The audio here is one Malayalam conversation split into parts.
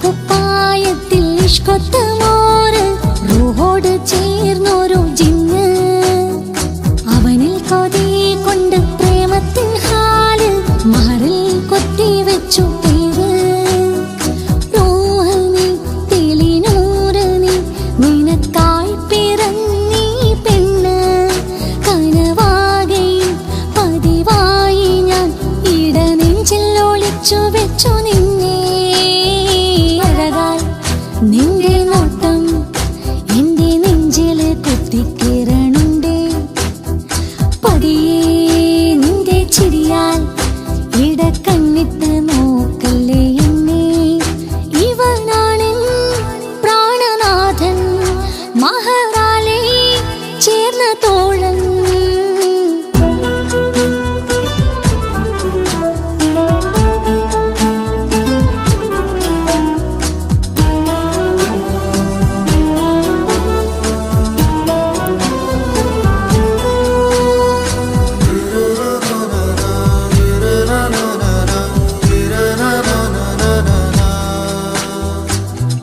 കുപ്പായത്തിൽ ഇഷ്കൊത്തമോര് റൂഹോട് ചേർന്നൊരു ജിന്ന് അവനിൽ കൊതി കൊണ്ട് പ്രേമത്തിൻ ഹാല് മഹറിൽ കൊത്തി വെച്ചു പേര് റൂഹ് നീ തെളിനൂറ് നീ നിനക്കായി പിറന്നീ പെണ്ണ് കനവാകയും പതിവായി ഞാൻ ഇടനെഞ്ചിൽ ഒളിച്ചു വെച്ചു നിന്നെ നിന്റെ നോട്ടം എന്റെ നെഞ്ചില് കുത്തിക്കിരണുണ്ടേ പതിയെ നിന്റെ ചിരിയാൽ ഇടക്കണ്ണിട്ട് നോക്കല്ലേ എന്നെ ഇവനാണെൻ പ്രാണനാഥൻ മഹറാലെ ചേർന്ന തോഴൻ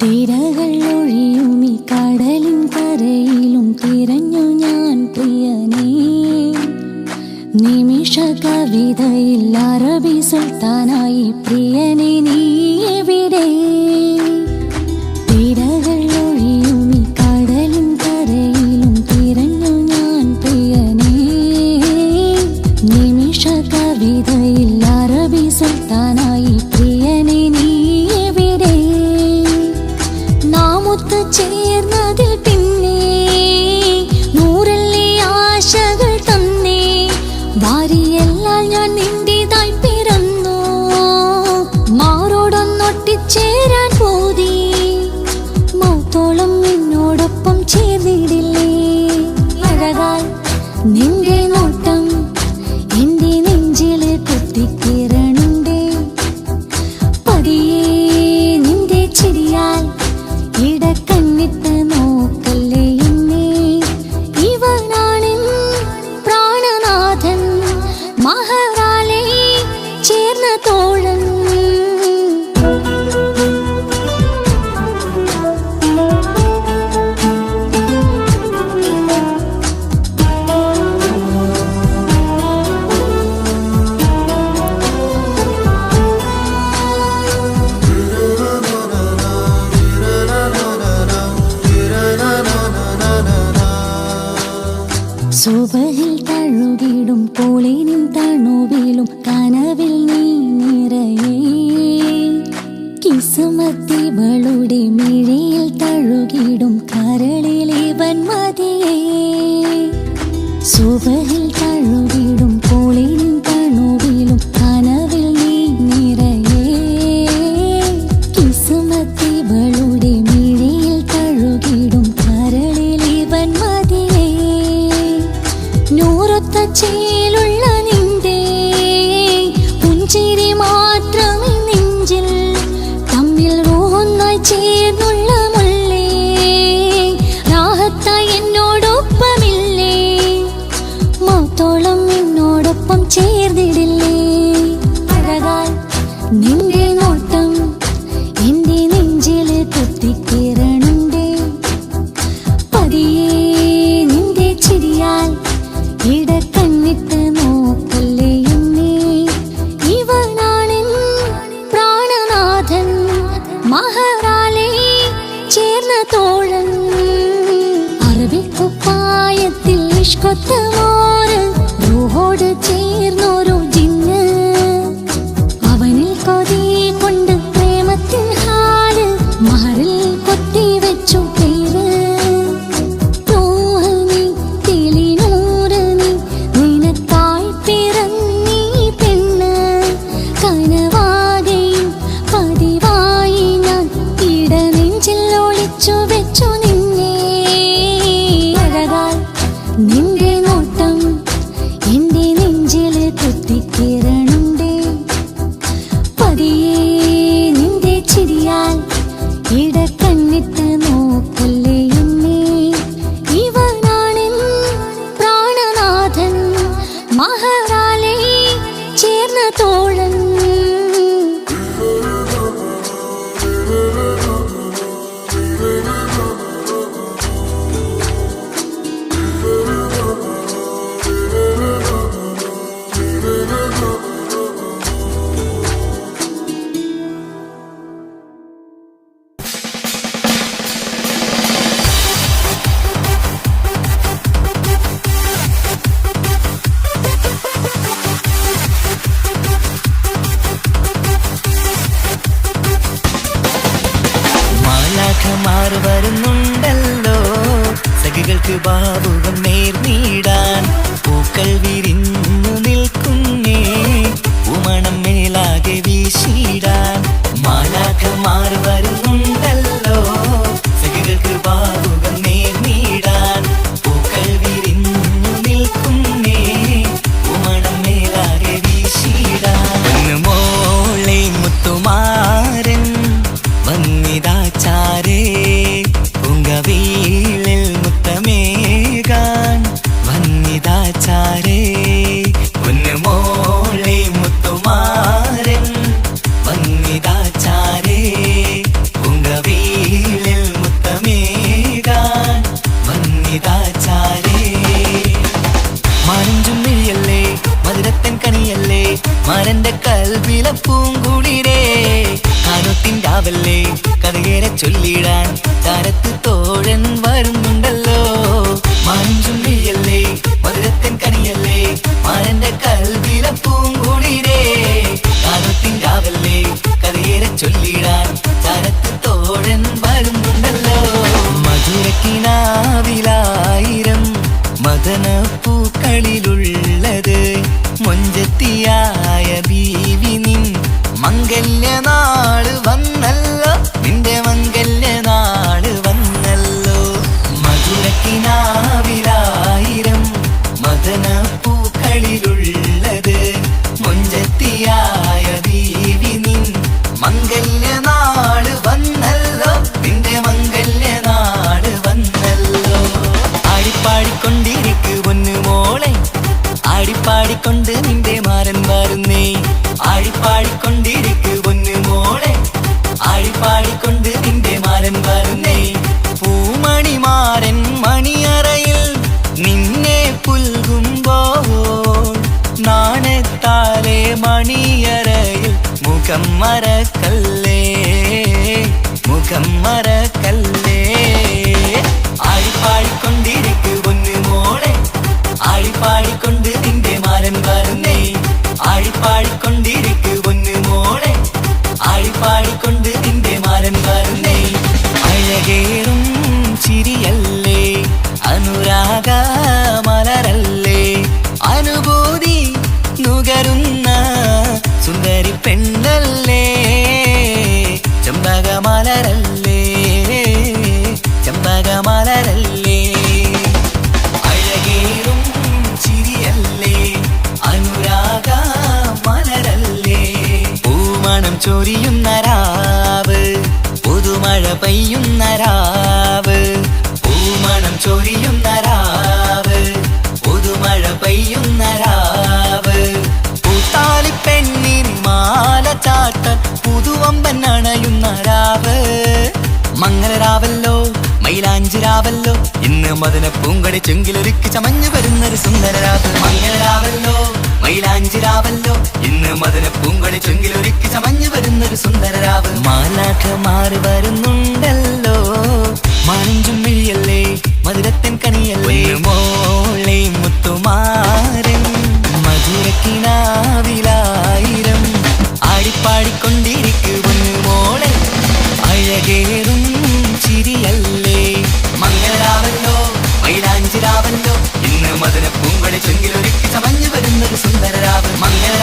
തിരകൾ ഒഴിയും ഈ കടലിൻ കരയിലും തിരഞ്ഞു ഞാൻ പ്രിയനേ നിമിഷ കവിതയിൽ അറബി സുൽത്താനായി പ്രിയനെ നീ എവിടെ തിരകൾ ഒഴിയും ഈ കടലിൻ കരയിലും തിരഞ്ഞു ഞാൻ പ്രിയനേ നിമിഷ കവിതയിൽ അറബി സുൽത്താനായി പ്രിയനെ നീ ചേർന്നതിൽ പിന്നെ നൂറല്ലേ ആശകൾ തന്നേ വാരിയെല്ലാം ഞാൻ നിന്റേതായി പിറന്നു മാറോടൊന്നൊട്ടിച്ചേരാൻ പോതി മൗത്തോളം എന്നോടൊപ്പം ചേർന്നിടില്ലേ അഴകാൽ നിന്റെ നോട്ടം എന്റെ നെഞ്ചില് കുത്തിക്കിരണുണ്ടേ പതിയെ നിന്റെ ചിരിയാൽ ഇടക്കണ്ണിട്ട് നോക്കല്ലേ എന്നെ ഇവനാണെൻ പ്രാണനാഥൻ മഹറാലെ ചേർന്ന തോഴൻ സുബഹിൽ തഴുകിടും പോളിനും തണുവിലും കനവിൽ നീ നിറയേ കിസുമത്തിവളുടെ മിഴിയിൽ തഴുകിടും കരളിലിവൻ മതിയേ സുബഹിൽ തഴുകിടും പോളിനും തണുവിലും കനവിൽ നീ നിറയേ കിസുമത്തിവളുടെ മിഴിയിൽ തഴുകിടും കരളിലിവൻ മതിയേ നൂറൊത്ത ചേലുള്ള നിന്റെ പുഞ്ചിരി മാത്രമേ നെഞ്ചിൽ തമ്മിൽ റൂഹൊന്നായി ചേർന്നുള്ള മുള്ളേ രാഹത്തായി എന്നോടൊപ്പമില്ലേ മൗത്തോളം എന്നോടൊപ്പം ചേർന്നിടില്ലേ അഴകാൽ നിന്റെ നോട്ടം എന്റെ നെഞ്ചില് കുത്തിക്കിരണുണ്ടേ പതിയെ നിന്റെ ചിരിയാൽ ഇടക്കണ്ണിട്ട് നോക്കല്ലേ എന്നെ ഇവനാണെൻ പ്രാണനാഥൻ മഹറാലെ ചേർന്ന തോഴൻ അറബി കുപ്പായത്തിൽ ഇഷ്കൊത്തമോര് റൂഹോട് ചേർന്നൊരു ജിന്ന് അവനിൽ കൊതി കൊണ്ട് പ്രേമത്തിൻ ഹാല് മഹറിൽ കൊത്തി വെച്ചു പേര് വെച്ചു നിന്നെ അഴകാൽ നിന്റെ നോട്ടം മഹറാലെ ചേർന്ന തോഴൻ മാലാഖമാർ വരുന്നുണ്ടല്ലോ സഖികൾക്ക് ബാബുകം നേർന്നിടാൻ പൂക്കൾ വിരിഞ്ഞു നിൽക്കുന്നേ പൂമണം മേലാകെ വീശിടാൻ മാലാഖമാർ വരുന്നുണ്ടല്ലോ സഖികൾക്ക് ബാബുകം നേർന്നിടാൻ പൂക്കൾ വിരിഞ്ഞു നിൽക്കുന്നേ പൂമണം മേലാകെ വീശിടാൻ മോളെ മുത്തുമാരൻ വന്നിതാചാരേ പൂങ്കവീളിൽ മുത്തമേകാൻ വന്നിതാചാരേ പൊന്നുമോളെ മുത്തുമാരൻ വന്നിതാചാരേ പൂങ്കവീളിൽ മുത്തമേകാൻ വന്നിതാചാരേ മാനഞ്ചും മിഴിയല്ലേ മധുരത്തൻ കണിയല്ലേ മാരന്റെ കൽവില പൂങ്കുളിരേ കാനോത്തിൻ്റാവല്ലേ കഥകേറെ ചൊല്ലിടാൻ താരത്ത് തോഴൻ വരുന്നുണ്ടല്ലോ മാനഞ്ചും മിഴിയല്ലേ മധുരത്തൻ കണിയല്ലേ മാരന്റെ കൽവില പൂങ്കുളിരേ കാനോത്തിൻ്റാവല്ലേ കഥകേറെ ചൊല്ലിടാൻ താരത്ത് തോഴൻ വരുന്നുണ്ടല്ലോ മധുരക്കിനാവിലായിരം മദനപ്പൂക്കളിലുള്ളത് മൊഞ്ചത്തിയായ ബീവി നിൻ മംഗല്യനാള് വന്നല്ലോ നിന്റെ മംഗല്യനാള് വന്നല്ലോ മധുരക്കിനാവിലായിരം മദനപ്പൂക്കളിലുള്ളത് മൊഞ്ചത്തിയായ ബീവി നിൻ മംഗല്യനാള് വന്നല്ലോ നിന്റെ മംഗല്യനാള് വന്നല്ലോ ആടിപ്പാടിക്കൊണ്ടിരിക്കു പൊന്നു മോളെ ആടിപ്പാടിക്കൊണ്ട് നിന്റെ മാരൻ വരുന്നേ ആടിപ്പാടിക്കൊണ്ടിരിക്കു പൊന്നു മോളെ ആടിപ്പാടിക്കൊണ്ട് നിന്റെ മാരൻ വരുന്നേ പൂമണിമാരൻ മണിയറയിൽ നിന്നെ പുൽകുമ്പോൾ നാണത്താലെ മണിയറയിൽ മുഖം മറക്കല്ലേ മുഖം മറക്കല്ലേ ആടിപ്പാടിക്കൊണ്ടിരിക്കു പൊന്നു മോളെ ആടിപ്പാടിക്കൊണ്ട് നിന്റെ മാരൻ വരുന്നേ ആടിപ്പാടിക്കൊണ്ടിരിക്കു പൊന്നു മോളെ ആടിപ്പാടിക്കൊണ്ട് നിന്റെ മാരൻ വരുന്നേ അഴകേറും ചിരിയല്ലേ അനുരാഗ മലരല്ലേ അനുഭൂതി നുകരുന്ന സുന്ദരി പെണ്ണല്ലേ ചെമ്പകമലരല്ലേ ചെമ്പകമലരല്ലേ അഴകേറും ചിരിയല്ലേ അനുരാഗ മലരല്ലേ പൂമണം ചൊരിയുന്ന രാവ് പുതുമഴ പെയ്യുന്ന രാവ് പൂമണം ചൊരിയുന്ന രാവ് പുതുമഴ പെയ്യുന്ന രാവ് പൂത്താലി പെണ്ണിൻ മാല ചാട്ട പുതുവമ്പൻ അണയുന്ന രാവ് മംഗളരാവല്ലോ മൈലാഞ്ചിരാവല്ലോ ഇന്ന് മദന പൂങ്കടി ചെങ്കിലൊരുക്കി ചമഞ്ഞു വരുന്നൊരു സുന്ദരരാവ് മംഗളരാവല്ലോ മൈലാഞ്ചിരാവല്ലോ ഇന്ന് മദന പൂങ്കടി ചെങ്കിലൊരുക്കി ചമഞ്ഞു വരുന്നൊരു സുന്ദരരാവ് മാലാഖമാർ വരുന്നുണ്ടല്ലോ മാനഞ്ചും മിഴിയല്ലേ മധുരത്തൻ കണിയല്ലേ മോളെ മുത്തുമാരൻ മധുരക്കിനാവിലായിരം ആടിപ്പാടിക്കൊണ്ടിരിക്കു പൊന്നു മോളെ അഴകേറും ചിരിയല്ലേ മംഗളരാവല്ലോ മൈലാഞ്ചിരാവല്ലോ ഇന്ന് മദന പൂങ്കൊടി ചെങ്കിലൊരുക്കി ചമഞ്ഞു വരുന്നൊരു സുന്ദരരാവ് മംഗള